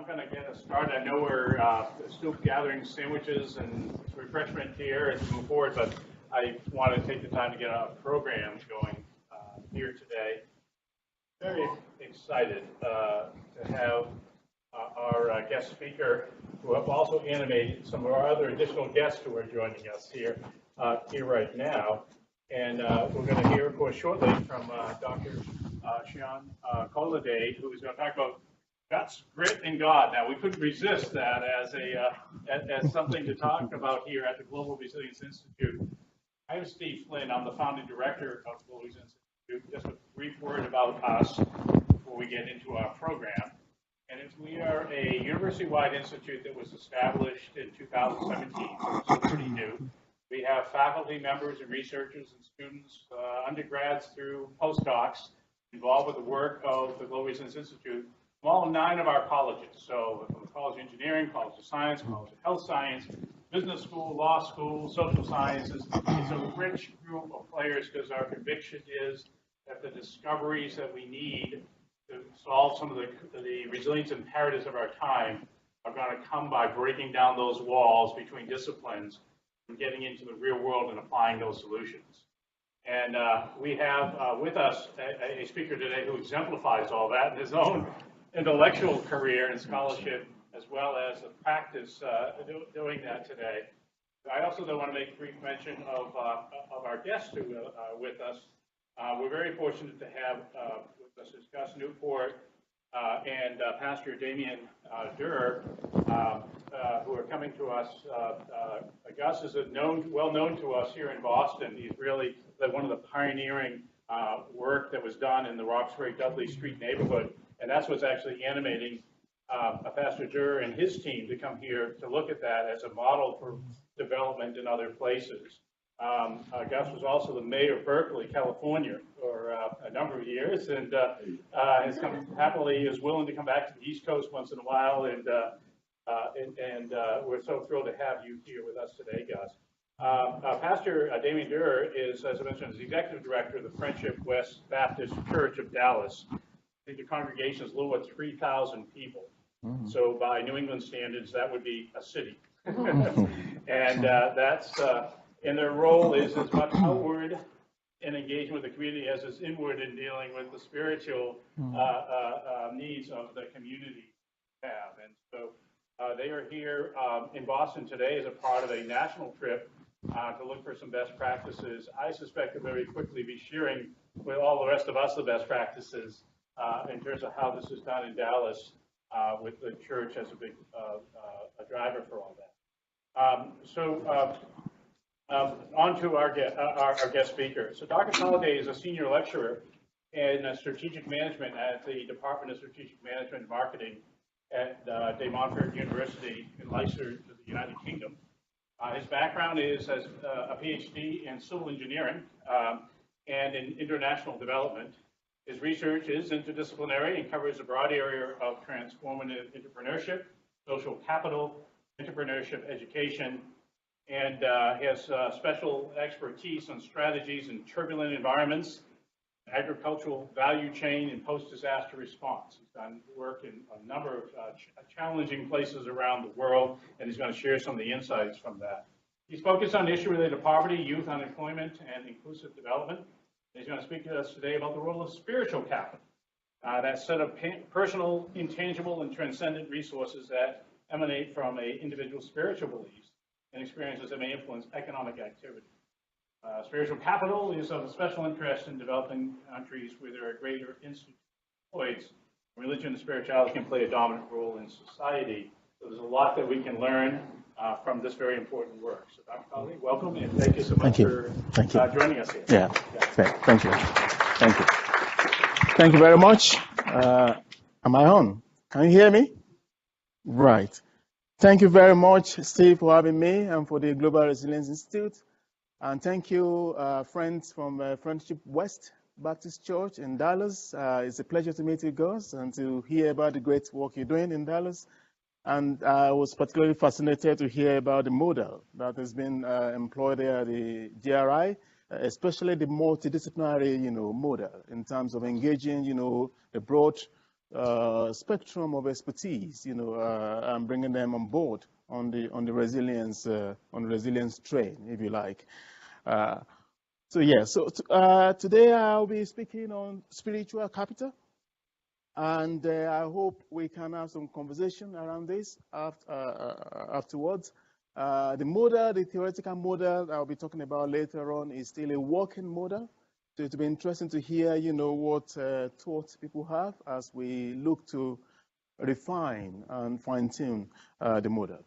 going to get us started. I know we're still gathering sandwiches and refreshment here as we move forward, but I want to take the time to get our program going here today. Very excited to have our guest speaker, who have also animated some of our other additional guests who are joining us here right now. And we're going to hear, of course, shortly from Dr. Seun Kolade, who is going to talk about guts, grit, and God. Now, we couldn't resist that as something to talk about here at the Global Resilience Institute. I'm Steve Flynn. I'm the founding director of Global Resilience Institute. Just a brief word about us before we get into our program. And we are a university-wide institute that was established in 2017, so it's pretty new. We have faculty members and researchers and students, undergrads through postdocs, involved with the work of the Global Resilience Institute from all 9 of our colleges. So from the College of Engineering, College of Science, College of Health Science, Business School, Law School, Social Sciences. It's a rich group of players because our conviction is that the discoveries that we need to solve some of the resilience imperatives of our time are going to come by breaking down those walls between disciplines and getting into the real world and applying those solutions. And we have with us a speaker today who exemplifies all that in his own intellectual career and scholarship, as well as the practice doing that today. I also want to make brief mention of our guests who are with us. We're very fortunate to have with us Gus Newport and Pastor Damien Durr, who are coming to us. Gus is well known to us here in Boston. He's really one of the pioneering work that was done in the Roxbury-Dudley Street neighborhood, and that's what's actually animating Pastor Durr and his team to come here to look at that as a model for development in other places. Gus was also the mayor of Berkeley, California, for a number of years, and has come happily, is willing to come back to the East Coast once in a while, and we're so thrilled to have you here with us today, Gus. Pastor Damien Durr is, as I mentioned, is the executive director of the Friendship West Baptist Church of Dallas. I think the congregation is a little over 3,000 people. Mm-hmm. So by New England standards, that would be a city. And that's and their role is as much outward in engagement with the community as is inward in dealing with the spiritual needs of the community have. And so they are here in Boston today as a part of a national trip to look for some best practices. I suspect they'll very quickly be sharing with all the rest of us the best practices in terms of how this is done in Dallas with the church as a big a driver for all that. On to our guest speaker. So Dr. Kolade is a senior lecturer in strategic management at the Department of Strategic Management and Marketing at De Montfort University in Leicester, the United Kingdom. His background is as a PhD in civil engineering and in international development. His research is interdisciplinary and covers a broad area of transformative entrepreneurship, social capital, entrepreneurship education, and he has special expertise on strategies in turbulent environments, agricultural value chain, and post-disaster response. He's done work in a number of challenging places around the world, and he's going to share some of the insights from that. He's focused on issue-related to poverty, youth unemployment, and inclusive development. He's going to speak to us today about the role of spiritual capital, that set of personal, intangible, and transcendent resources that emanate from an individual's spiritual beliefs and experiences that may influence economic activity. Spiritual capital is of special interest in developing countries where there are greater institutions. Religion and spirituality can play a dominant role in society. So there's a lot that we can learn from this very important work. So Dr. Kolade, welcome, and thank you so much for joining us here. Yeah. Thank you. Thank you. Thank you very much. Am I on? Can you hear me? Right. Thank you very much, Steve, for having me and for the Global Resilience Institute. And thank you, friends from Friendship West Baptist Church in Dallas. It's a pleasure to meet you guys and to hear about the great work you're doing in Dallas. And I was particularly fascinated to hear about the model that has been employed there at the GRI, especially the multidisciplinary, model in terms of engaging, the broad spectrum of expertise, and bringing them on board on the resilience train, if you like. Today I'll be speaking on spiritual capital, and I hope we can have some conversation around this afterwards. The theoretical model I'll be talking about later on is still a working model. So it'll be interesting to hear, what thoughts people have as we look to refine and fine-tune the model.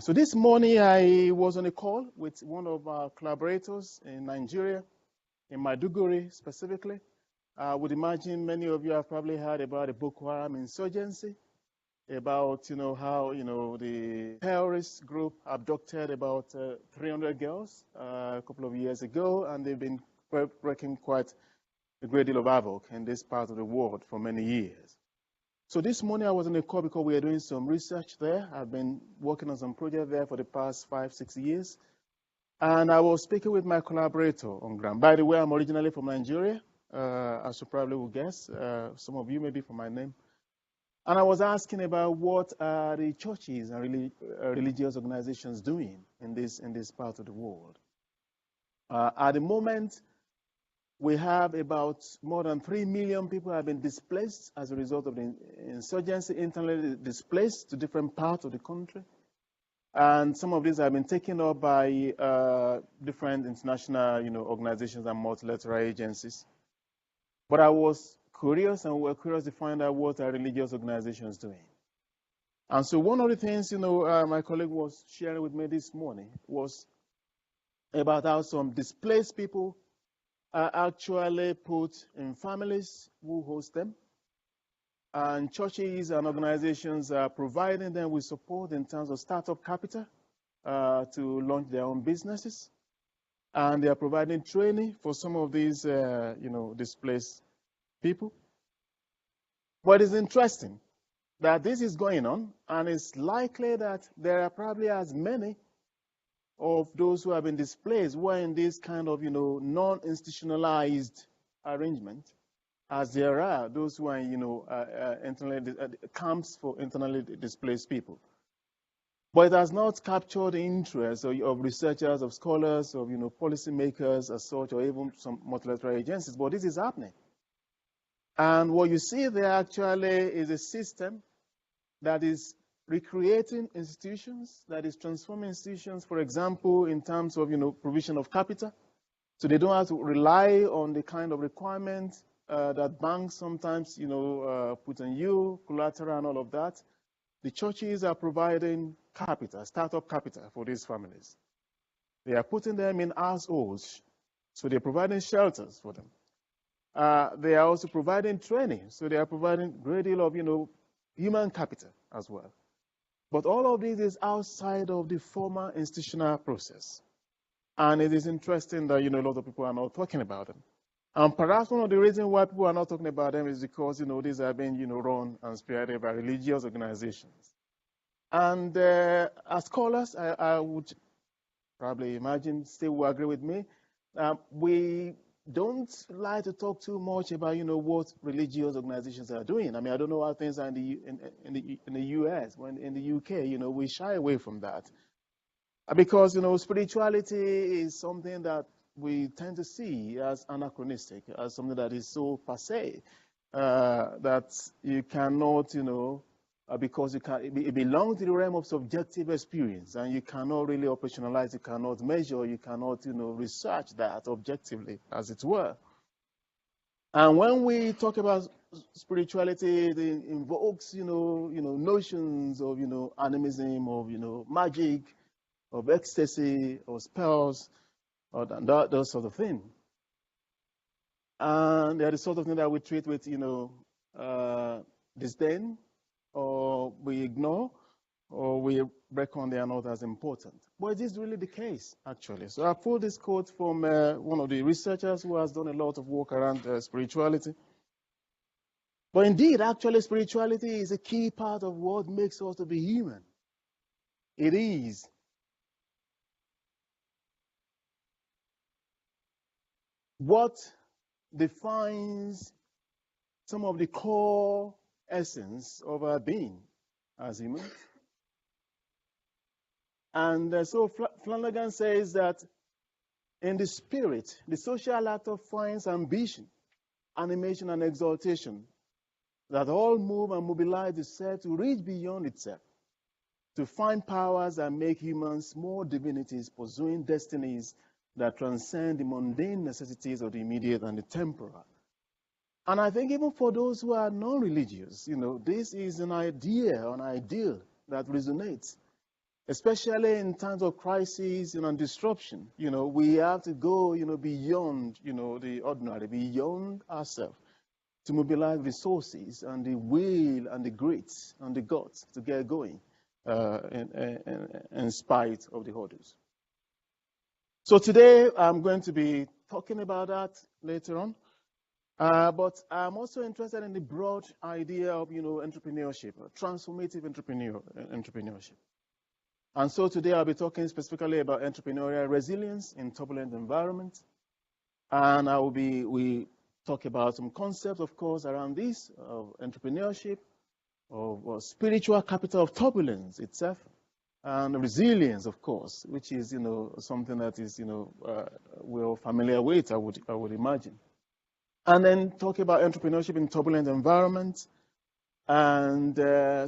So this morning I was on a call with one of our collaborators in Nigeria, in Maiduguri specifically. I would imagine many of you have probably heard about the Boko Haram insurgency, about how the terrorist group abducted about 300 girls a couple of years ago, and they've been wreaking quite a great deal of havoc in this part of the world for many years. So this morning I was on a call because we are doing some research there. I've been working on some project there for the past 5-6 years, and I was speaking with my collaborator on ground. By the way, I'm originally from Nigeria, as you probably will guess. Some of you may be from my name. And I was asking about what are the churches and religious organizations doing in this part of the world. At the moment, we have about more than 3 million people have been displaced as a result of the insurgency, internally displaced to different parts of the country. And some of these have been taken up by different international organizations and multilateral agencies. But I was curious, and we were curious to find out what are religious organizations doing. And so one of the things my colleague was sharing with me this morning was about how some displaced people are actually put in families who host them, and churches and organizations are providing them with support in terms of startup capital to launch their own businesses, and they are providing training for some of these displaced people. But it's interesting that this is going on, and it's likely that there are probably as many of those who have been displaced who are in this kind of non-institutionalized arrangement as there are those who are internally camps for internally displaced people. But it has not captured the interest of researchers, of scholars, of policymakers as such, or even some multilateral agencies. But this is happening. And what you see there actually is a system that is recreating institutions, that is transforming institutions, for example, in terms of provision of capital. So they don't have to rely on the kind of requirements that banks sometimes put on you, collateral and all of that. The churches are providing capital, startup capital for these families. They are putting them in households, so they're providing shelters for them. They are also providing training, so they are providing a great deal of human capital as well. But all of this is outside of the formal institutional process. And it is interesting that, a lot of people are not talking about them. And perhaps one of the reasons why people are not talking about them is because, these are being, run and spearheaded by religious organizations. And as scholars, I would probably imagine still will agree with me. We don't like to talk too much about, what religious organizations are doing. I mean, I don't know how things are in the US, when in the UK, we shy away from that. Because, spirituality is something that we tend to see as anachronistic, as something that is so passe, that you cannot, because it belongs to the realm of subjective experience, and you cannot really operationalize, you cannot measure, you cannot, research that objectively, as it were. And when we talk about spirituality, it invokes, notions of, animism, of, magic, of ecstasy, or spells, or those sort of things. And they're the sort of thing that we treat with, disdain, or we ignore, or we reckon they are not as important. But it is really the case, actually. So I pulled this quote from one of the researchers who has done a lot of work around spirituality. But indeed, actually, spirituality is a key part of what makes us to be human. It is. What defines some of the core essence of our being as humans. And so Flanagan says that in the spirit, the social actor finds ambition, animation, and exaltation, that all move and mobilize the self to reach beyond itself, to find powers that make humans more divinities, pursuing destinies that transcend the mundane necessities of the immediate and the temporal. And I think even for those who are non-religious, this is an idea, an ideal that resonates, especially in times of crisis and disruption. We have to go, beyond, the ordinary, beyond ourselves, to mobilize resources and the will and the grit and the guts to get going in spite of the hurdles. So today I'm going to be talking about that later on. But I'm also interested in the broad idea of, entrepreneurship, transformative entrepreneurship. And so today I'll be talking specifically about entrepreneurial resilience in turbulent environments. And we talk about some concepts, of course, around this, of entrepreneurship, of spiritual capital of turbulence itself, and resilience, of course, which is, something that is, we're familiar with, I would imagine. And then talk about entrepreneurship in turbulent environments and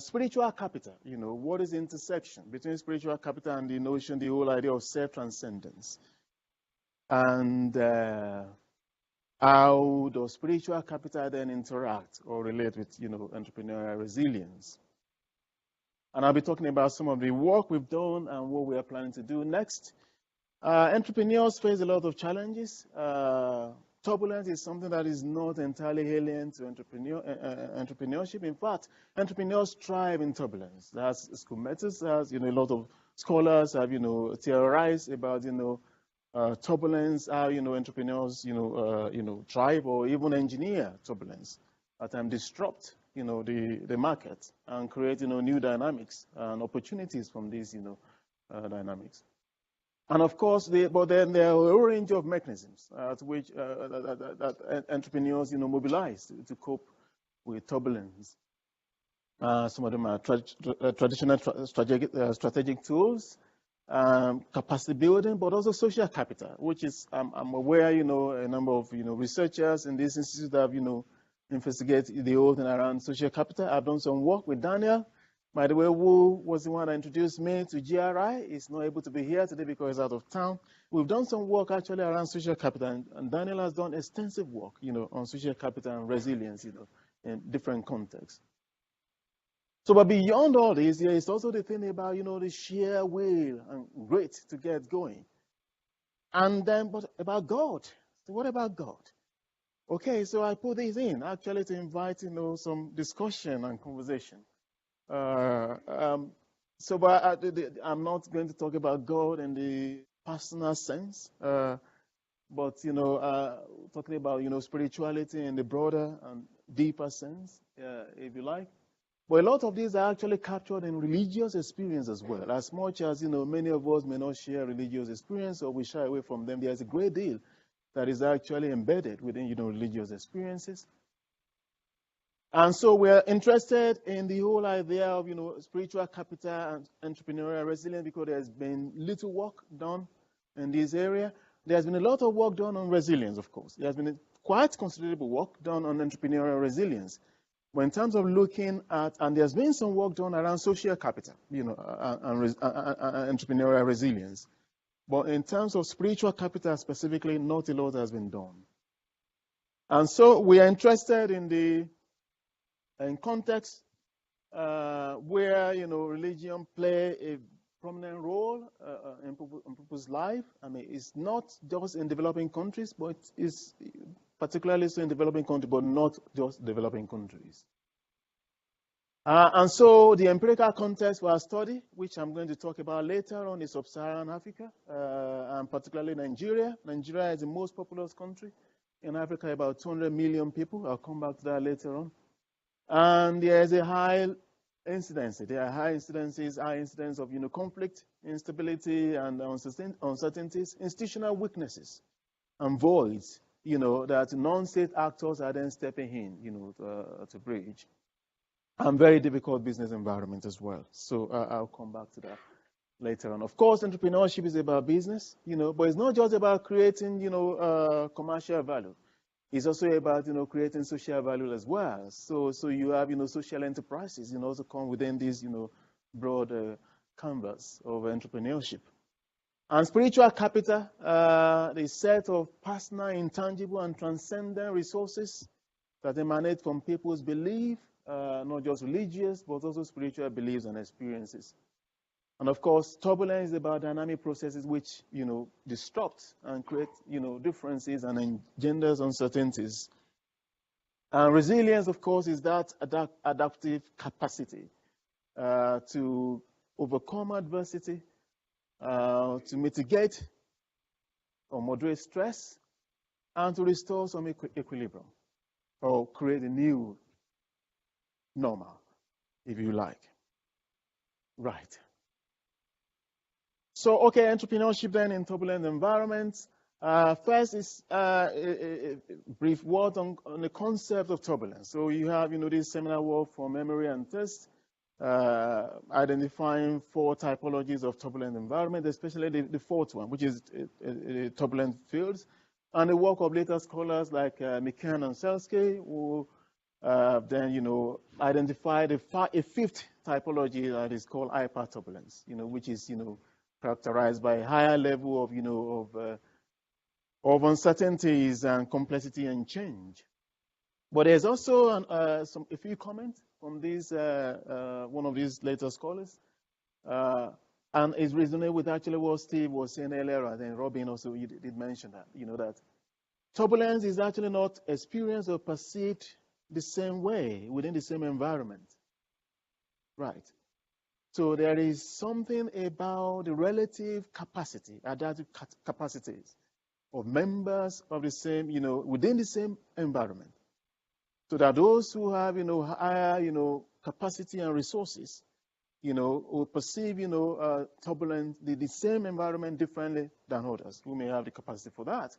spiritual capital. What is the intersection between spiritual capital and the whole idea of SelfTranscendence? And how does spiritual capital then interact or relate with, entrepreneurial resilience? And I'll be talking about some of the work we've done and what we are planning to do next. Entrepreneurs face a lot of challenges. Turbulence is something that is not entirely alien to entrepreneurship. In fact, entrepreneurs thrive in turbulence. That's Schoolmates, a lot of scholars have, theorized about, turbulence, how, entrepreneurs, thrive or even engineer turbulence, at times disrupt, the market and create, new dynamics and opportunities from these, dynamics. And of course, but then there are a range of mechanisms at which that entrepreneurs, mobilize to cope with turbulence. Some of them are traditional strategic tools, capacity building, but also social capital, which is I'm aware, a number of researchers in this institute have investigated the whole thing around social capital. I've done some work with Daniel. By the way, who was the one that introduced me to GRI, is not able to be here today because he's out of town. We've done some work actually around social capital, and Daniel has done extensive work, on social capital and resilience, in different contexts. So, but beyond all this, there is also the thing about, the sheer will and grit to get going. And then, but about God. So what about God? Okay, so I put this in actually to invite, some discussion and conversation. But I'm not going to talk about God in the personal sense, but talking about spirituality in the broader and deeper sense, if you like. But a lot of these are actually captured in religious experience as well. As much as many of us may not share religious experience or we shy away from them, there's a great deal that is actually embedded within religious experiences. And so we're interested in the whole idea of, spiritual capital and entrepreneurial resilience because there's been little work done in this area. There's been a lot of work done on resilience, of course. There's been quite considerable work done on entrepreneurial resilience. But in terms of looking at, and there's been some work done around social capital, and entrepreneurial resilience. But in terms of spiritual capital specifically, not a lot has been done. And so we are interested in context where religion play a prominent role in people's life. I mean, it's not just in developing countries, but it's particularly so in developing countries, but not just developing countries. And so the empirical context for our study, which I'm going to talk about later on, is sub-Saharan Africa, and particularly Nigeria. Nigeria is the most populous country in Africa, about 200 million people. I'll come back to that later on. And there is a high incidence. There are high incidence of conflict, instability, and uncertainties, institutional weaknesses, and voids, that non-state actors are then stepping in, to bridge. and very difficult business environment as well. So I'll come back to that later on. Of course, entrepreneurship is about business, but it's not just about creating, commercial value. It's also about, creating social value as well. So you have, social enterprises, also come within this, broad canvas of entrepreneurship. And spiritual capital, the set of personal, intangible, and transcendent resources that emanate from people's belief, not just religious, but also spiritual beliefs and experiences. And of course, turbulence is about dynamic processes which, disrupt and create, differences and engenders uncertainties. And resilience, of course, is that adaptive capacity to overcome adversity, to mitigate or moderate stress, and to restore some equilibrium or create a new normal, if you like. Right. So, okay, entrepreneurship then in turbulent environments. First is a brief word on the concept of turbulence. So you have, this seminal work for memory and test, identifying 4 typologies of turbulent environment, especially the 4th one, which is turbulent fields, and the work of later scholars like McKeon and Selsky, who then, identified a 5th typology that is called hyperturbulence, which is, characterized by a higher level of uncertainties and complexity and change. But there's also a few comments from one of these later scholars, and it's reasonable with actually what Steve was saying earlier, and then Robin also did mention that, that turbulence is actually not experienced or perceived the same way within the same environment. Right. So there is something about the relative capacity, adaptive capacities of members of the same, within the same environment. So that those who have, higher, capacity and resources, will perceive, turbulence, the same environment differently than others who may have the capacity for that.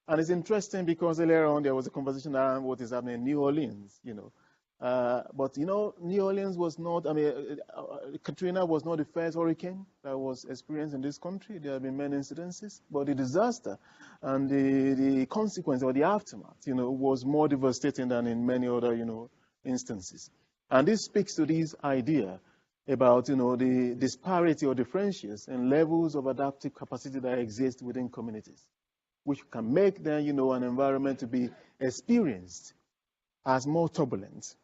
And it's interesting because earlier on there was a conversation around what is happening in New Orleans, but New Orleans was not, Katrina was not the first hurricane that was experienced in this country. There have been many incidences, but the disaster and the consequence or the aftermath, was more devastating than in many other, instances. And this speaks to this idea about, the disparity or differentials in levels of adaptive capacity that exist within communities, which can make then, an environment to be experienced as more turbulent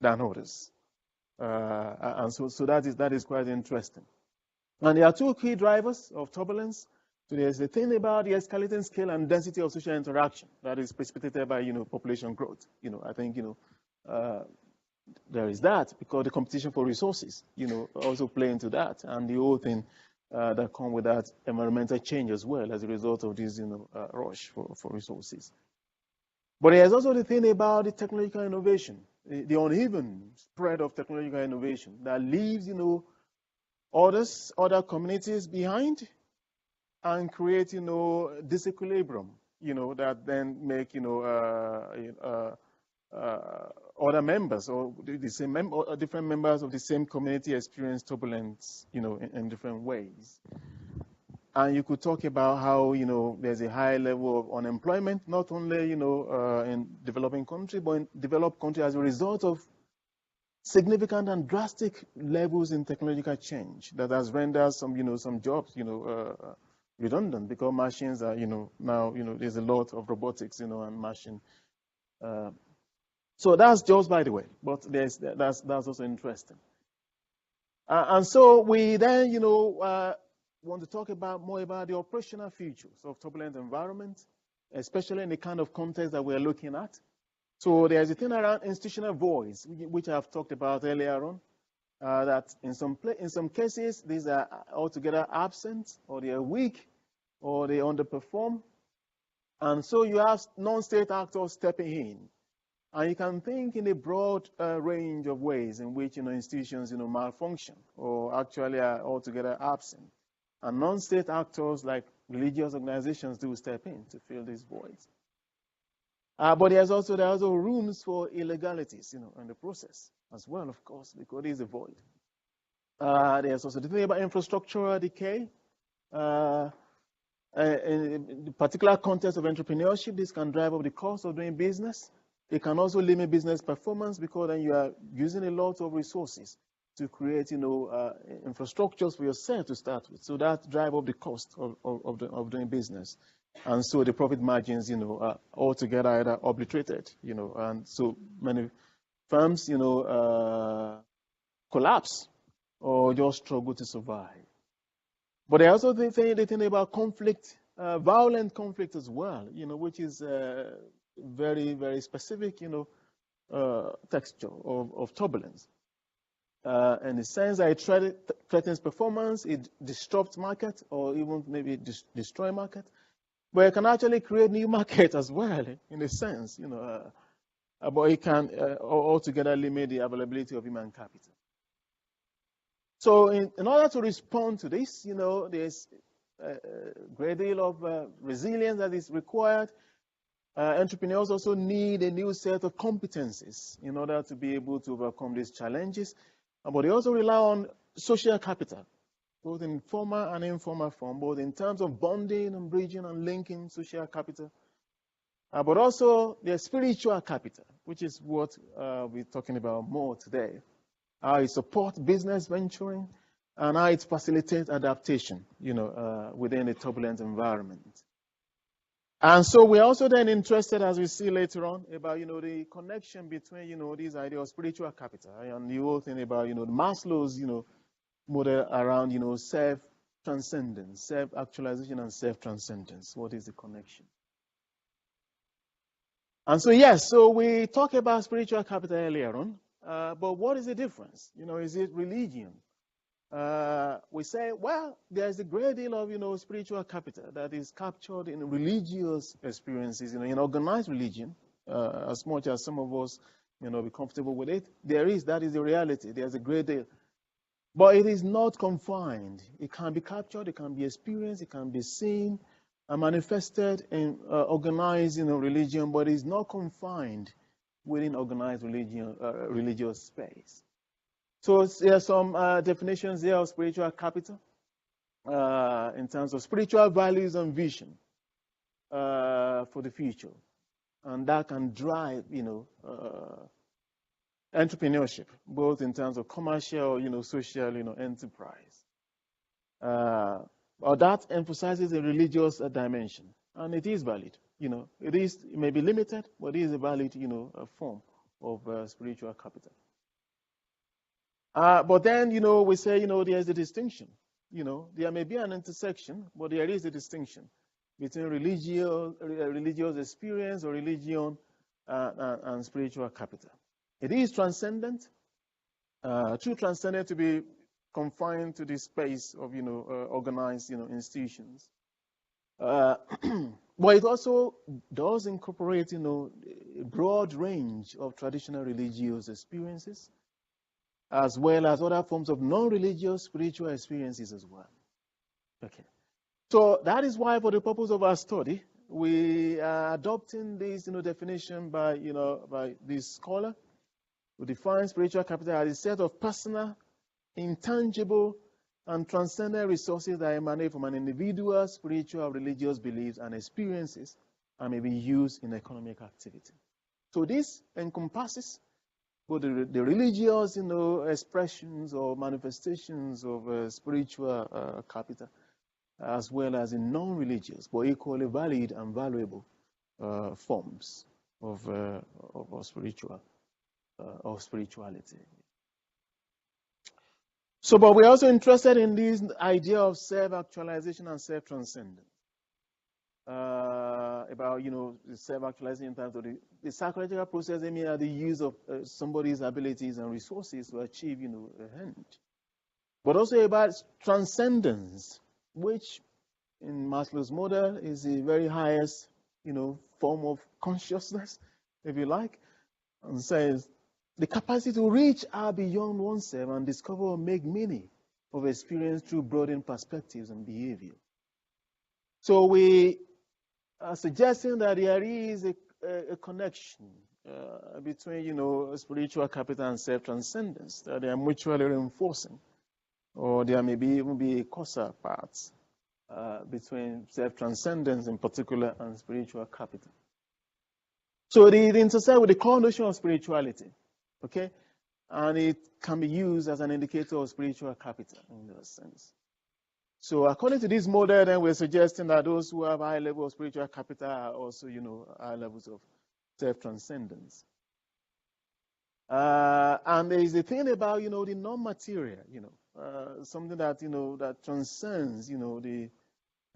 than others. And so that is quite interesting. And there are 2 key drivers of turbulence. So there's the thing about the escalating scale and density of social interaction that is precipitated by, population growth. I think, there is that because the competition for resources, also play into that, and the whole thing that come with that environmental change as well as a result of this, rush for resources. But there's also the thing about the technological innovation, the uneven spread of technological innovation that leaves, other communities behind and create, disequilibrium, that then make, other members or the same different members of the same community experience turbulence, in different ways. And you could talk about how, there's a high level of unemployment, not only, in developing countries, but in developed countries as a result of significant and drastic levels in technological change that has rendered some jobs, redundant because machines are, now, there's a lot of robotics, and machine. So that's just by the way, but that's also interesting. And so we then, want to talk more about the operational features of turbulent environment, especially in the kind of context that we're looking at. So there's a thing around institutional voice, which I've talked about earlier on, that in some cases, these are altogether absent, or they are weak, or they underperform. And so you have non-state actors stepping in. And you can think in a broad range of ways in which, institutions, malfunction, or actually are altogether absent. And non-state actors like religious organizations do step in to fill these voids. But there are also rooms for illegalities, in the process. as well, of course, because it is a void. There's also the thing about infrastructural decay. In the particular context of entrepreneurship, this can drive up the cost of doing business. It can also limit business performance because then you are using a lot of resources to create, infrastructures for yourself to start with. So that drive up the cost of doing business. And so the profit margins, are altogether either obliterated, and so many firms, collapse or just struggle to survive. But I also think the thing about conflict, violent conflict as well, which is very, very specific, texture of turbulence. In the sense that it threatens performance, it disrupts market, or even maybe destroy market. But it can actually create new market as well, in a sense, but it can altogether limit the availability of human capital. So in order to respond to this, there's a great deal of resilience that is required. Entrepreneurs also need a new set of competencies in order to be able to overcome these challenges. But they also rely on social capital, both in formal and informal form, both in terms of bonding and bridging and linking social capital, but also their spiritual capital, which is what we're talking about more today. How it supports business venturing and how it facilitates adaptation, within a turbulent environment. And so we're also then interested, as we see later on, about, the connection between, this idea of spiritual capital and the whole thing about, Maslow's, model around, self-transcendence, self-actualization and self-transcendence. What is the connection? And so, yes, so we talked about spiritual capital earlier on, but what is the difference? Is it religion? We say, well, there's a great deal of, spiritual capital that is captured in religious experiences, in organized religion, as much as some of us, be comfortable with it. That is the reality. There's a great deal. But it is not confined. It can be captured, it can be experienced, it can be seen and manifested in organized, religion, but it is not confined within organized religion, religious space. So there are some definitions here of spiritual capital in terms of spiritual values and vision for the future. And that can drive, entrepreneurship, both in terms of commercial, social, enterprise. Or that emphasizes a religious dimension. And it is valid. It may be limited, but it is a valid, a form of spiritual capital. But then, we say, there's a distinction. There may be an intersection, but there is a distinction between religious experience or religion and spiritual capital. It is transcendent, too transcendent to be confined to the space of, organized, institutions. But it also does incorporate, a broad range of traditional religious experiences, as well as other forms of non-religious spiritual experiences as well. Okay. So that is why, for the purpose of our study, we are adopting this, definition by this scholar, who defines spiritual capital as a set of personal, intangible, and transcendent resources that emanate from an individual's spiritual, religious beliefs and experiences and may be used in economic activity. So this encompasses both the religious, expressions or manifestations of spiritual capital, as well as in non-religious, but equally valid and valuable forms of spirituality. So, but we're also interested in this idea of self-actualization and self-transcendence. About, the self-actualization in terms of the psychological process aiming at the use of somebody's abilities and resources to achieve, a end. But also about transcendence, which in Maslow's model is the very highest, form of consciousness, if you like, and says the capacity to reach out beyond oneself and discover or make meaning of experience through broadened perspectives and behavior. So we are suggesting that there is a connection between, spiritual capital and self-transcendence, that they are mutually reinforcing, or there may even be a causal part between self-transcendence in particular and spiritual capital. So it intersects with the core notion of spirituality, okay? And it can be used as an indicator of spiritual capital in that sense. So according to this model, then we're suggesting that those who have high level of spiritual capital are also, high levels of self-transcendence. And there is a thing about, the non-material, something that, that transcends, the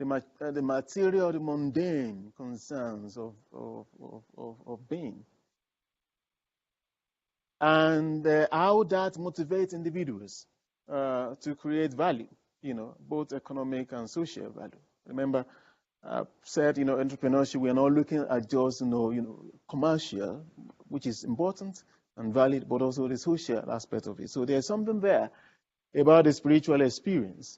material, the mundane concerns of being. And how that motivates individuals to create value, both economic and social value. Remember, I've said, entrepreneurship, we are not looking at just, commercial, which is important and valid, but also the social aspect of it. So there's something there about the spiritual experience,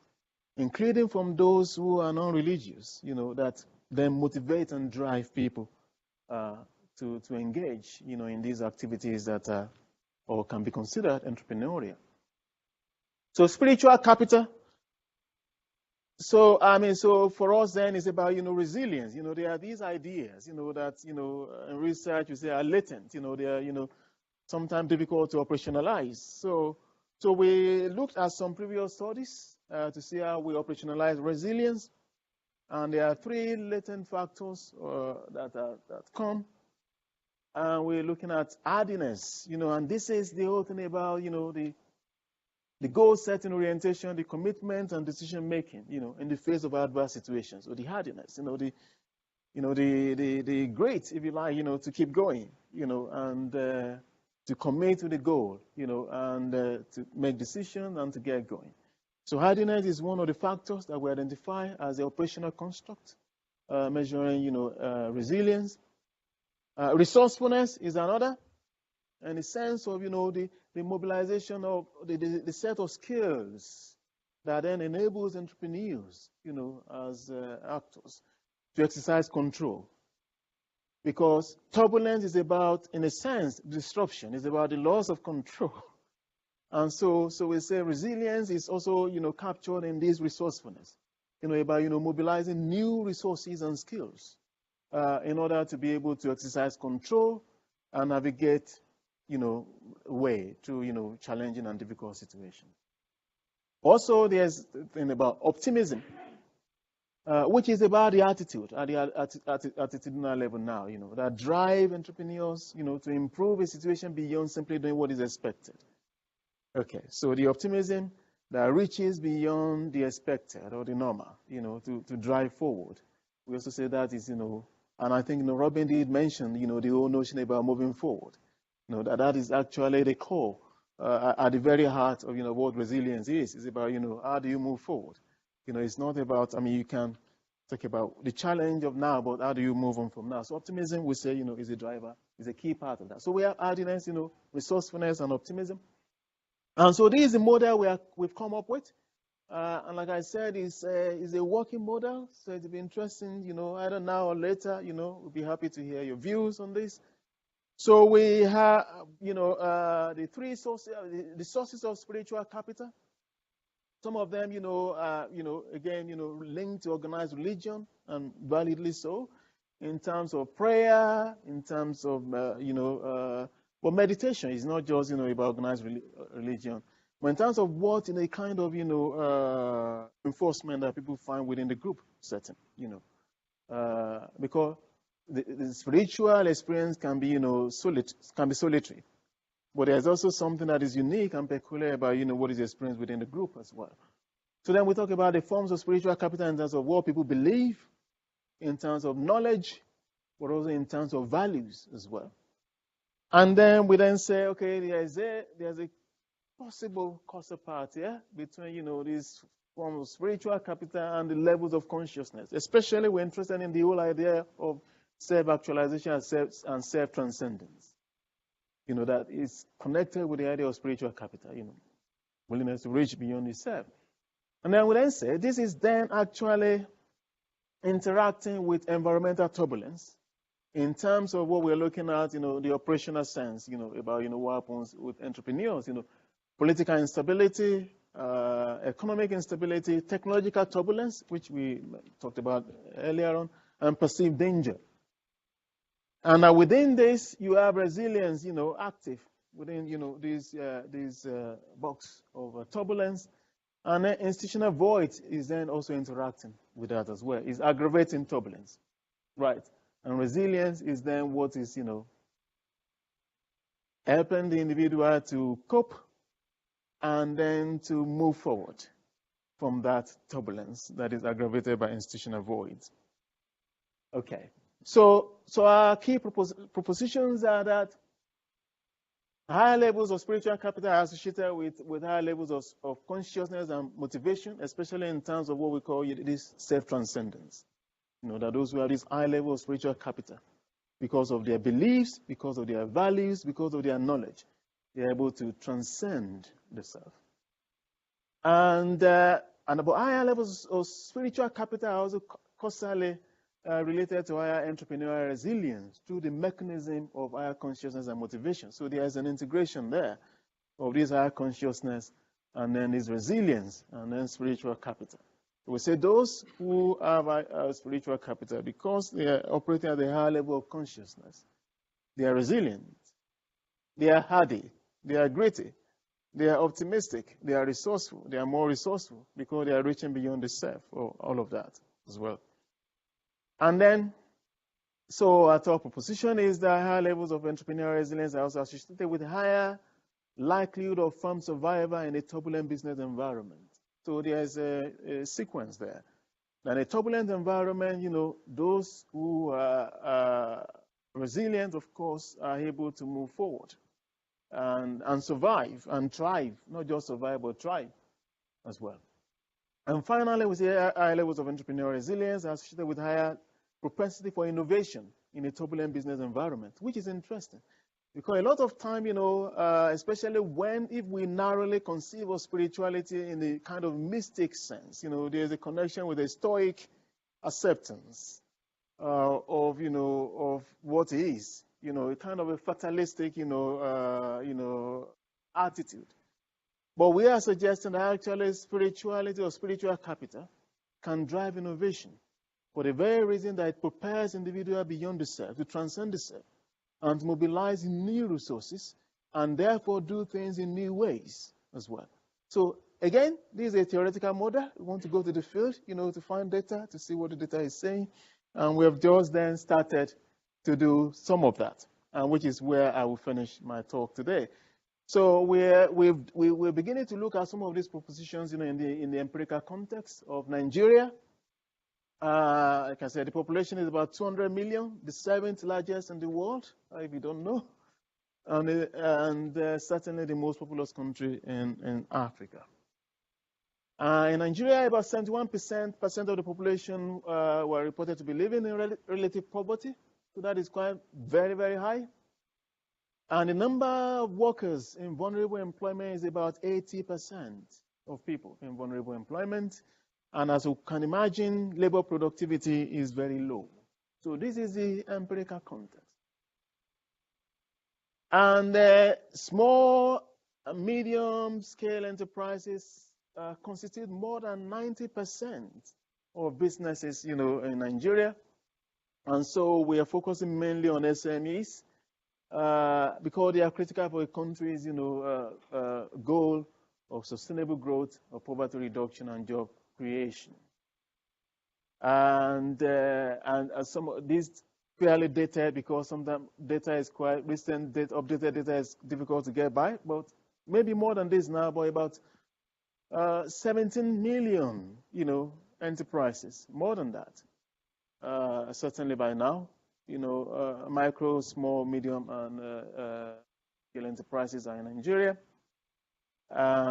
including from those who are non-religious, that then motivate and drive people to engage, in these activities that are or can be considered entrepreneurial. So spiritual capital. So so for us then it's about resilience. There are these ideas, that in research you say are latent. They are sometimes difficult to operationalize. So we looked at some previous studies to see how we operationalize resilience, and there are 3 latent factors that come. And we're looking at hardiness, and this is the whole thing about, the goal-setting orientation, the commitment and decision-making, in the face of adverse situations. So the hardiness, the grit, if you like, to keep going, and to commit to the goal, and to make decisions and to get going. So hardiness is one of the factors that we identify as the operational construct, measuring, resilience. Resourcefulness is another, and the sense of, the mobilization of the set of skills that then enables entrepreneurs, as actors, to exercise control. Because turbulence is about, in a sense, disruption. It's about the loss of control. And so we say resilience is also, captured in this resourcefulness, about, mobilizing new resources and skills. In order to be able to exercise control and navigate, way through, challenging and difficult situations. Also, there's the thing about optimism, which is about the attitude at the attitudinal level now, that drive entrepreneurs, to improve a situation beyond simply doing what is expected. Okay, so the optimism that reaches beyond the expected or the normal, to drive forward. We also say that is, and I think, Robin did mention, the whole notion about moving forward. That is actually the core, at the very heart of, what resilience is. It's about, how do you move forward? It's not about, you can talk about the challenge of now, but how do you move on from now? So optimism, we say, is a driver, is a key part of that. So we have hardiness, resourcefulness and optimism. And so this is the model we've come up with. And like I said, it's a working model, so it'll be interesting, either now or later, we'll be happy to hear your views on this. So we have, the 3 sources, the sources of spiritual capital. Some of them, again, linked to organized religion, and validly so, in terms of prayer, in terms of, but meditation is not just, about organized religion. But in terms of what, a kind of, enforcement that people find within the group setting, because the spiritual experience can be, solitary, but there's also something that is unique and peculiar about, what is experienced within the group as well. So then we talk about the forms of spiritual capital in terms of what people believe, in terms of knowledge, but also in terms of values as well. And then we then say, okay, there's a possible causal part here between, these forms of spiritual capital and the levels of consciousness. Especially we're interested in the whole idea of self-actualization and self-transcendence. That is connected with the idea of spiritual capital, willingness to reach beyond the self. And then we then say, this is then actually interacting with environmental turbulence in terms of what we're looking at, the operational sense, about, what happens with entrepreneurs, political instability, economic instability, technological turbulence, which we talked about earlier on, and perceived danger. And within this, you have resilience, active within, this box of turbulence. And then institutional void is then also interacting with that as well. It's aggravating turbulence, right? And resilience is then what is, helping the individual to cope and then to move forward from that turbulence that is aggravated by institutional void. Okay. So our key propositions are that higher levels of spiritual capital are associated with higher levels of consciousness and motivation, especially in terms of what we call this SelfTranscendence. That those who have this high level of spiritual capital, because of their beliefs, because of their values, because of their knowledge, they're able to transcend the self. And about higher levels of spiritual capital are also causally related to higher entrepreneurial resilience through the mechanism of higher consciousness and motivation. So there is an integration there of this higher consciousness and then this resilience and then spiritual capital. We say those who have spiritual capital, because they are operating at a higher level of consciousness, they are resilient, they are hardy, they are gritty, they are optimistic, they are resourceful, they are more resourceful because they are reaching beyond the self, or all of that as well. And then, so our top proposition is that higher levels of entrepreneurial resilience are also associated with higher likelihood of firm survival in a turbulent business environment. So there's a sequence there. Now, in a turbulent environment, those who are resilient, of course, are able to move forward and survive and thrive, not just survive, but thrive as well. And finally, we see higher levels of entrepreneurial resilience are associated with higher propensity for innovation in a turbulent business environment, which is interesting. Because a lot of time, especially if we narrowly conceive of spirituality in the kind of mystic sense, there's a connection with a stoic acceptance of what is, a kind of a fatalistic, attitude. But we are suggesting that actually spirituality or spiritual capital can drive innovation for the very reason that it prepares individuals beyond the self, to transcend the self, and mobilize new resources, and therefore do things in new ways as well. So again, this is a theoretical model. We want to go to the field, to find data, to see what the data is saying. And we have just then started to do some of that, which is where I will finish my talk today. So we're beginning to look at some of these propositions, in the empirical context of Nigeria. Like I said, the population is about 200 million, the 7th largest in the world, if you don't know, and certainly the most populous country in Africa. In Nigeria, about 71% of the population were reported to be living in relative poverty, so that is quite very, very high. And the number of workers in vulnerable employment is about 80% of people in vulnerable employment. And as you can imagine, labor productivity is very low. So this is the empirical context. And small and medium-scale enterprises constitute more than 90% of businesses, in Nigeria. And so we are focusing mainly on SMEs because they are critical for a country's, goal of sustainable growth, of poverty reduction, and job creation. And some of these fairly dated, because sometimes data is quite recent, updated data is difficult to get by, but maybe more than this now, but about 17 million, enterprises, more than that, certainly by now, micro, small, medium, and scale enterprises are in Nigeria.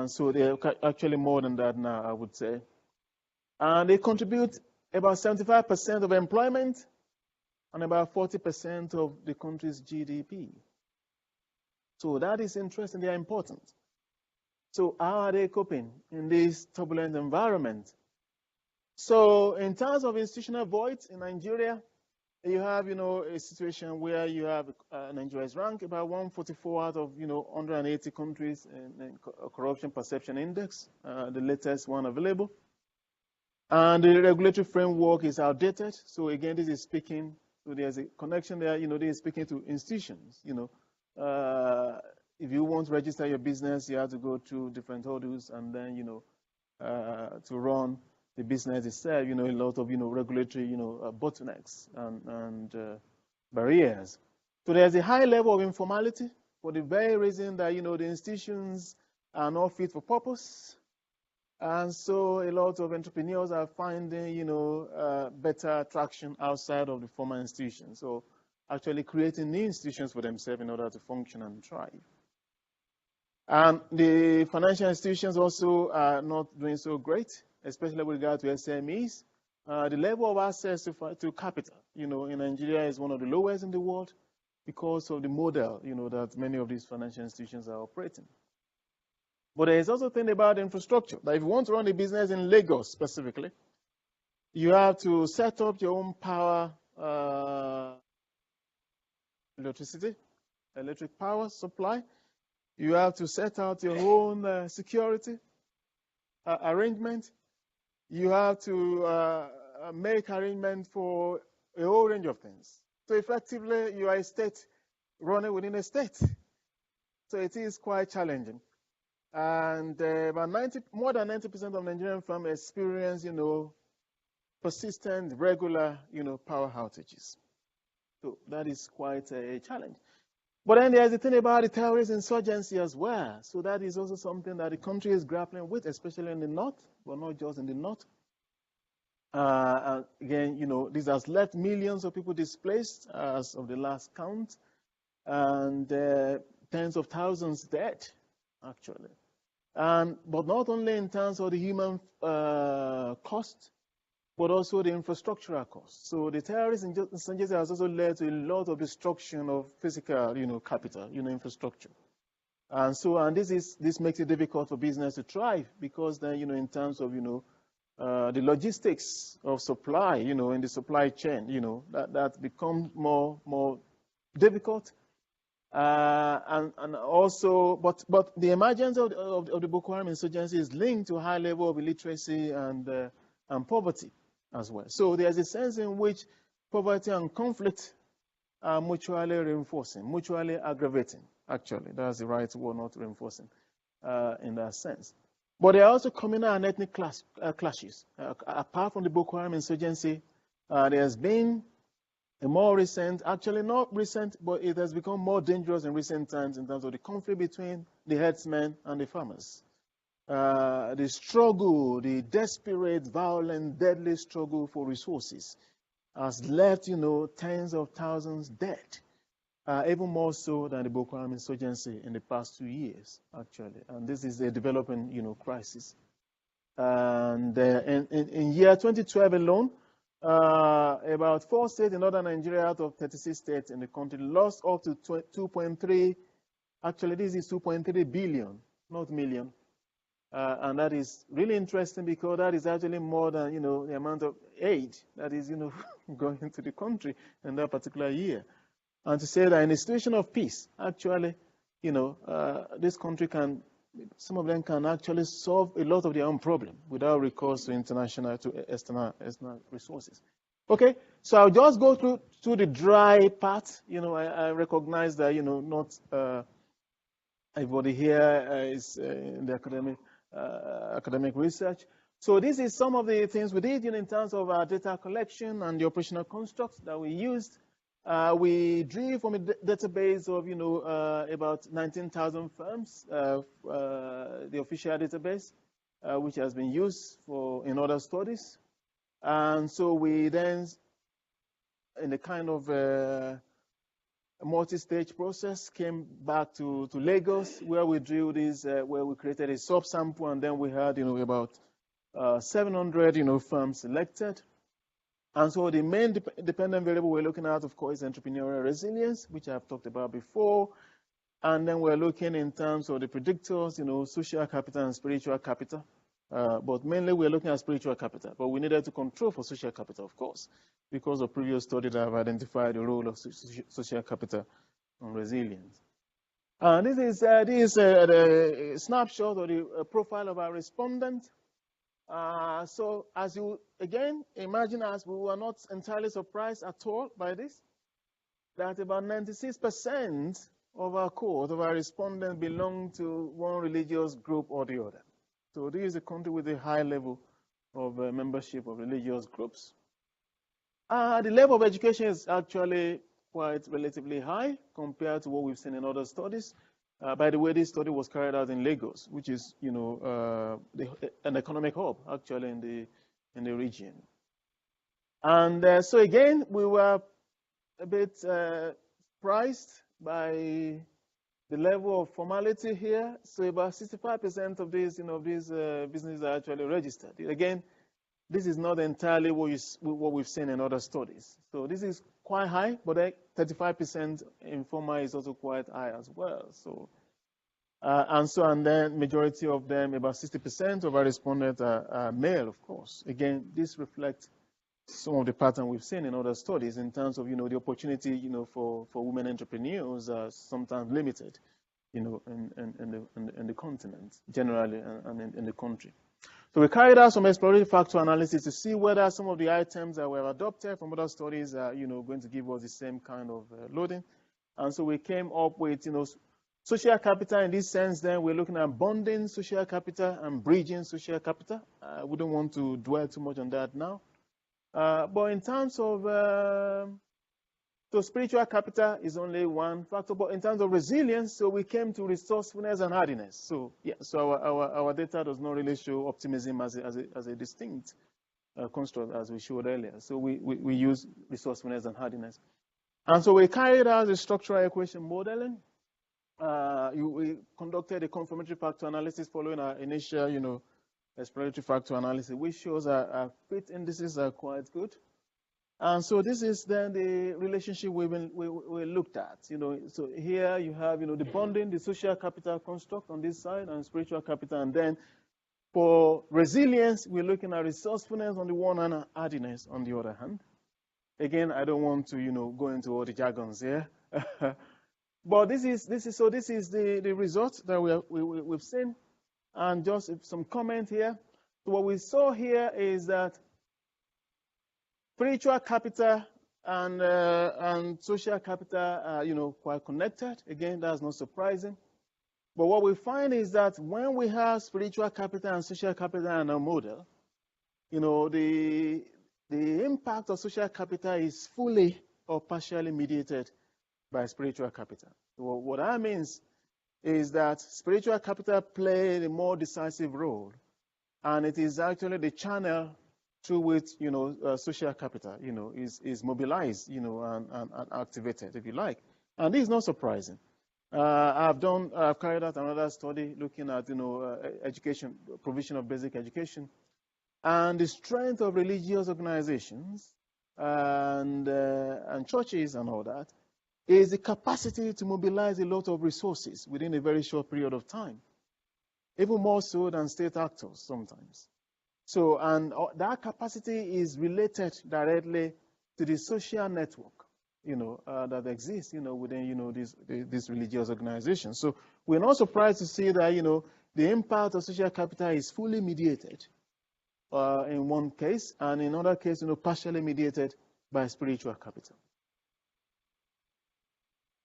So they're actually more than that now, I would say. And they contribute about 75% of employment and about 40% of the country's GDP. So that is interesting, they are important. So how are they coping in this turbulent environment? So in terms of institutional voids in Nigeria, you have, a situation where you have Nigeria is ranked about 144 out of, 180 countries in corruption perception index, the latest one available. And the regulatory framework is outdated. So again, this is speaking, so there's a connection there, this is speaking to institutions, if you want to register your business, you have to go through different hurdles, and then, to run the business itself, a lot of, regulatory, bottlenecks and barriers. So there's a high level of informality for the very reason that, the institutions are not fit for purpose. And so a lot of entrepreneurs are finding, better traction outside of the formal institutions. So actually creating new institutions for themselves in order to function and thrive. And the financial institutions also are not doing so great, especially with regard to SMEs. The level of access to capital, in Nigeria is one of the lowest in the world because of the model, that many of these financial institutions are operating. But there is also a thing about infrastructure, that if you want to run a business in Lagos specifically, you have to set up your own power, electric power supply. You have to set out your own security arrangement. You have to make arrangement for a whole range of things. So effectively, you are a state running within a state. So it is quite challenging. And more than 90% of Nigerian firms experience, persistent, regular, power outages. So that is quite a challenge. But then there's the thing about the terrorist insurgency as well. So that is also something that the country is grappling with, especially in the north, but not just in the north. Again, this has left millions of people displaced as of the last count, and tens of thousands dead, actually. But not only in terms of the human cost, but also the infrastructural cost. So the terrorist insurgency has also led to a lot of destruction of physical, capital, infrastructure. And this makes it difficult for business to thrive, because then, in terms of, the logistics of supply, in the supply chain, that becomes more difficult. And also, but the emergence of the Boko Haram insurgency is linked to a high level of illiteracy and poverty as well. So there's a sense in which poverty and conflict are mutually reinforcing, mutually aggravating. Actually, that's the right word, not reinforcing, in that sense. But there are also communal and ethnic clashes. Apart from the Boko Haram insurgency, there has been a more recent, actually not recent, but it has become more dangerous in recent times in terms of the conflict between the herdsmen and the farmers. The struggle, the desperate, violent, deadly struggle for resources has left, tens of thousands dead, even more so than the Boko Haram insurgency in the past 2 years, actually. And this is a developing, crisis. And in year 2012 alone, about 4 states in northern Nigeria out of 36 states in the country lost up to 2.3, actually this is 2.3 billion, not million. And that is really interesting, because that is actually more than, the amount of aid that is, going into the country in that particular year. And to say that in a situation of peace, actually, this country some of them can actually solve a lot of their own problem without recourse to external resources. Okay, so I'll just go through the dry part. I recognize that, not everybody here is in the academic research. So this is some of the things we did in terms of our data collection and the operational constructs that we used. We drew from a database of, about 19,000 firms, the official database, which has been used in other studies. And so we then, in a kind of a multi-stage process, came back to Lagos, where we drew this, where we created a sub-sample, and then we had, about 700, firms selected. And so the main dependent variable we're looking at, of course, is entrepreneurial resilience, which I've talked about before. And then we're looking in terms of the predictors, social capital and spiritual capital. But mainly we're looking at spiritual capital. But we needed to control for social capital, of course, because of previous studies that have identified the role of social capital on resilience. This is the snapshot of the profile of our respondent. So as you, again, imagine us, we were not entirely surprised at all by this, that about 96% of our cohort, of our respondents, belong to one religious group or the other. So this is a country with a high level of membership of religious groups. The level of education is actually quite relatively high compared to what we've seen in other studies. By the way, this study was carried out in Lagos, which is, an economic hub actually in the region. And so again, we were a bit surprised by the level of formality here. So about 65% of these, businesses are actually registered. Again, this is not entirely what we've seen in other studies. So this is quite high, but 35% informal is also quite high as well. So, and then majority of them, about 60% of our respondents are male, of course. Again, this reflects some of the pattern we've seen in other studies in terms of, the opportunity, for women entrepreneurs are sometimes limited, in the continent generally and in the country. So we carried out some exploratory factor analysis to see whether some of the items that were adopted from other studies are, going to give us the same kind of loading. And so we came up with, social capital in this sense. Then we're looking at bonding social capital and bridging social capital. We don't want to dwell too much on that now. But in terms of, so spiritual capital is only one factor, but in terms of resilience, so we came to resourcefulness and hardiness. So yeah, so our data does not really show optimism as a distinct construct as we showed earlier. So we use resourcefulness and hardiness. And so we carried out the structural equation modeling. We conducted a confirmatory factor analysis following our initial, exploratory factor analysis, which shows our fit indices are quite good. And so this is then the relationship we looked at. So here you have, the bonding, the social capital construct on this side, and spiritual capital. And then for resilience, we're looking at resourcefulness on the one hand and hardiness on the other hand. Again, I don't want to, go into all the jargons here. But this is the result that we've seen. And just some comment here. So what we saw here is that spiritual capital and social capital are, quite connected. Again, that's not surprising. But what we find is that when we have spiritual capital and social capital in our model, the impact of social capital is fully or partially mediated by spiritual capital. So what that means is that spiritual capital plays a more decisive role, and it is actually the channel through which, social capital, is mobilized, and activated, if you like. And this is not surprising. I've carried out another study looking at, education, provision of basic education, and the strength of religious organizations and churches and all that is the capacity to mobilize a lot of resources within a very short period of time, even more so than state actors sometimes. So, and that capacity is related directly to the social network, that exists, within, these religious organizations. So we're not surprised to see that, the impact of social capital is fully mediated in one case, and in another case, partially mediated by spiritual capital.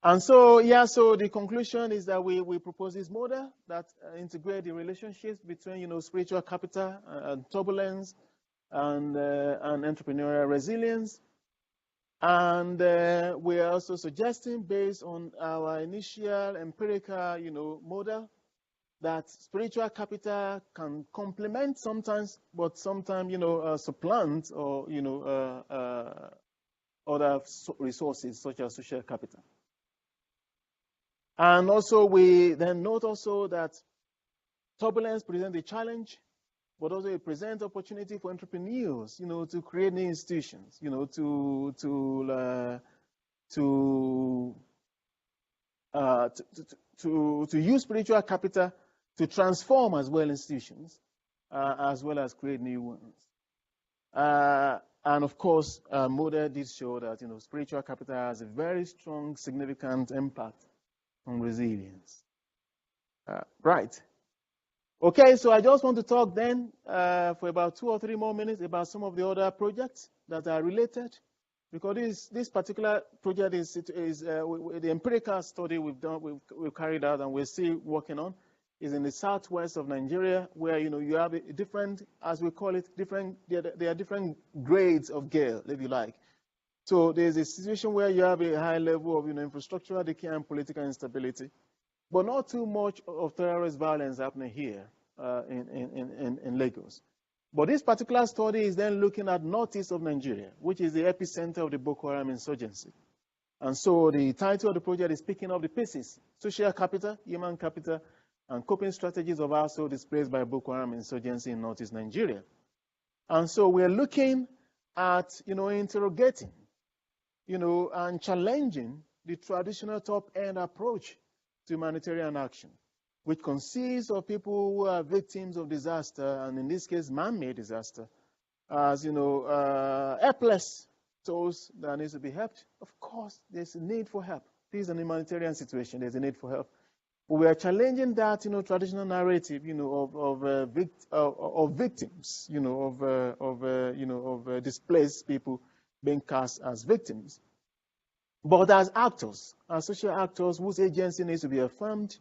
And so, so the conclusion is that we propose this model that integrate the relationships between, spiritual capital and turbulence and entrepreneurial resilience. And we are also suggesting, based on our initial empirical, model, that spiritual capital can complement sometimes, but sometimes, supplant or, other resources such as social capital. And also, we then note also that turbulence presents a challenge, but also it presents opportunity for entrepreneurs, to create new institutions, to use spiritual capital to transform as well institutions, as well as create new ones. And of course, model did show that spiritual capital has a very strong, significant impact on resilience. Right. Okay, so I just want to talk then for about 2 or 3 more minutes about some of the other projects that are related, because this particular project is the empirical study we've carried out and we're still working on is in the southwest of Nigeria, where you have a different, as we call it, there are different grades of gale, if you like. So there's a situation where you have a high level of infrastructural decay and political instability, but not too much of terrorist violence happening here in Lagos. But this particular study is then looking at northeast of Nigeria, which is the epicenter of the Boko Haram insurgency. And so the title of the project is picking up the pieces: social capital, human capital, and coping strategies of households displaced by Boko Haram insurgency in northeast Nigeria. And so we're looking at, interrogating, and challenging the traditional top-end approach to humanitarian action, which consists of people who are victims of disaster, and in this case, man-made disaster, as, helpless souls that need to be helped. Of course, there's a need for help. This is an humanitarian situation. There's a need for help. But we are challenging that, traditional narrative, of victims, of displaced people being cast as victims, but as actors, as social actors whose agency needs to be affirmed,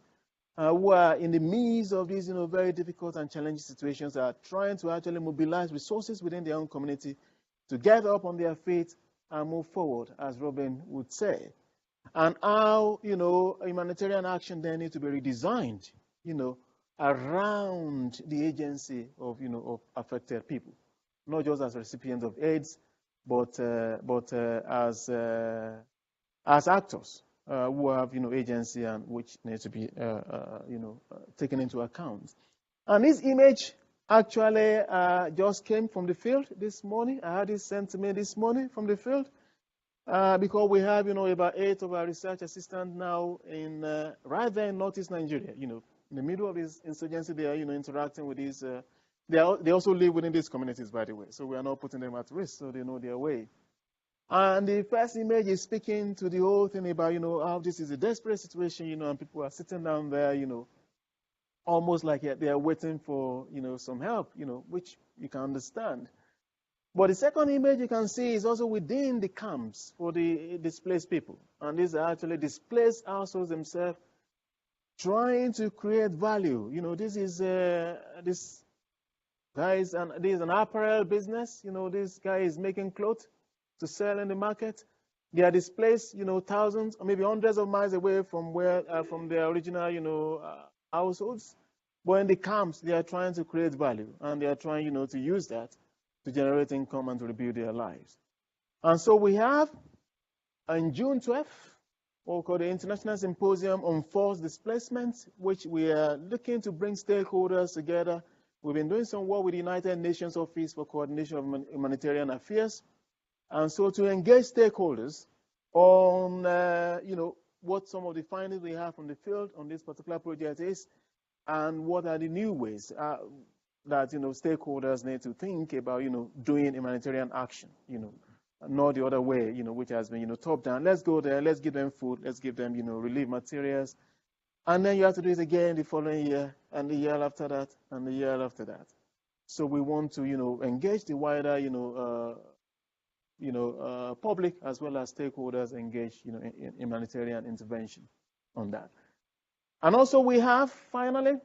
who are in the midst of these, very difficult and challenging situations, are trying to actually mobilize resources within their own community to get up on their feet and move forward, as Robin would say. And how, humanitarian action then needs to be redesigned, around the agency of, of affected people, not just as recipients of AIDS, but as actors who have, agency and which needs to be, taken into account. And this image actually just came from the field this morning. I had it sent to me this morning from the field. Because we have, about 8 of our research assistants now right there in northeast Nigeria. In the middle of this insurgency, they are, interacting with these. They also live within these communities, by the way. So we are not putting them at risk, so they know their way. And the first image is speaking to the whole thing about, how this is a desperate situation, and people are sitting down there, almost like they are waiting for, some help, which you can understand. But the second image you can see is also within the camps for the displaced people. And these are actually displaced households themselves trying to create value. This is this guy this is an apparel business. This guy is making clothes to sell in the market. They are displaced, thousands or maybe hundreds of miles away from from their original, households. But in the camps, they are trying to create value, and they are trying, to use that to generate income and to rebuild their lives. And so we have, on June 12th, what we call the International Symposium on Forced Displacement, which we are looking to bring stakeholders together. We've been doing some work with the United Nations Office for Coordination of Humanitarian Affairs. And so to engage stakeholders on, what some of the findings we have from the field on this particular project is, and what are the new ways that stakeholders need to think about doing humanitarian action, not the other way, which has been top down. Let's go there, let's give them food, let's give them relief materials, and then you have to do it again the following year, and the year after that, and the year after that. So we want to engage the wider public as well as stakeholders engaged in humanitarian intervention on that. And also we have finally.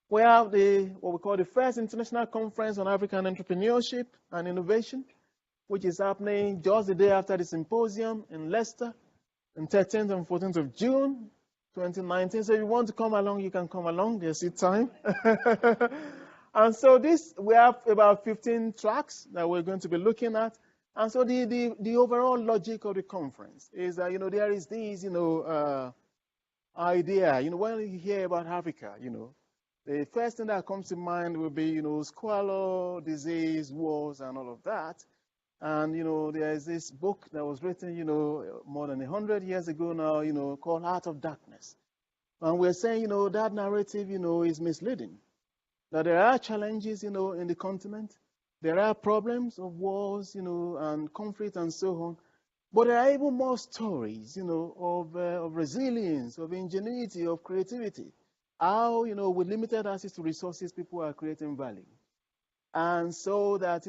We have what we call the first International Conference on African Entrepreneurship and Innovation, which is happening just the day after the symposium in Leicester, on 13th and 14th of June, 2019. So if you want to come along, you can come along. There's seat time. And so we have about 15 tracks that we're going to be looking at. And so the overall logic of the conference is that, there is this, idea, when you hear about Africa, the first thing that comes to mind will be, squalor, disease, wars, and all of that. And, there is this book that was written, more than 100 years ago now, called Heart of Darkness. And we're saying, that narrative, is misleading. that there are challenges, in the continent. There are problems of wars, and conflict and so on. But there are even more stories, of resilience, of ingenuity, of creativity. How, with limited access to resources, people are creating value. And so that,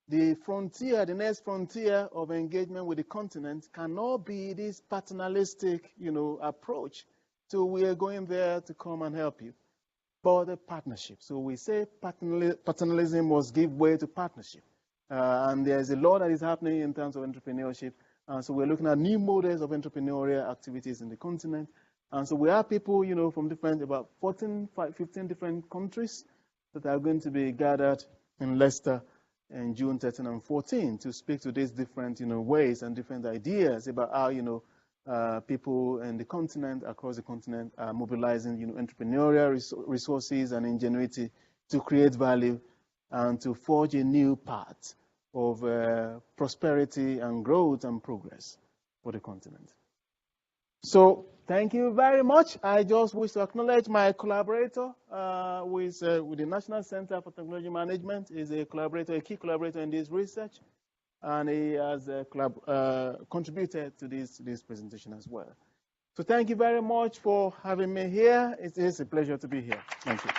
the next frontier of engagement with the continent cannot be this paternalistic, approach. So we are going there to come and help you. But a partnership. So we say paternalism must give way to partnership. And there's a lot that is happening in terms of entrepreneurship. And so we're looking at new models of entrepreneurial activities in the continent. And so we have people, from about 15 different countries that are going to be gathered in Leicester in June 13 and 14 to speak to these different, ways and different ideas about how, people in the continent, across the continent, are mobilizing, entrepreneurial resources and ingenuity to create value and to forge a new path of prosperity and growth and progress for the continent. So thank you very much. I just wish to acknowledge my collaborator with the National Center for Technology Management. He's a key collaborator in this research, and he has contributed to this presentation as well. So thank you very much for having me here. It is a pleasure to be here. Thank you.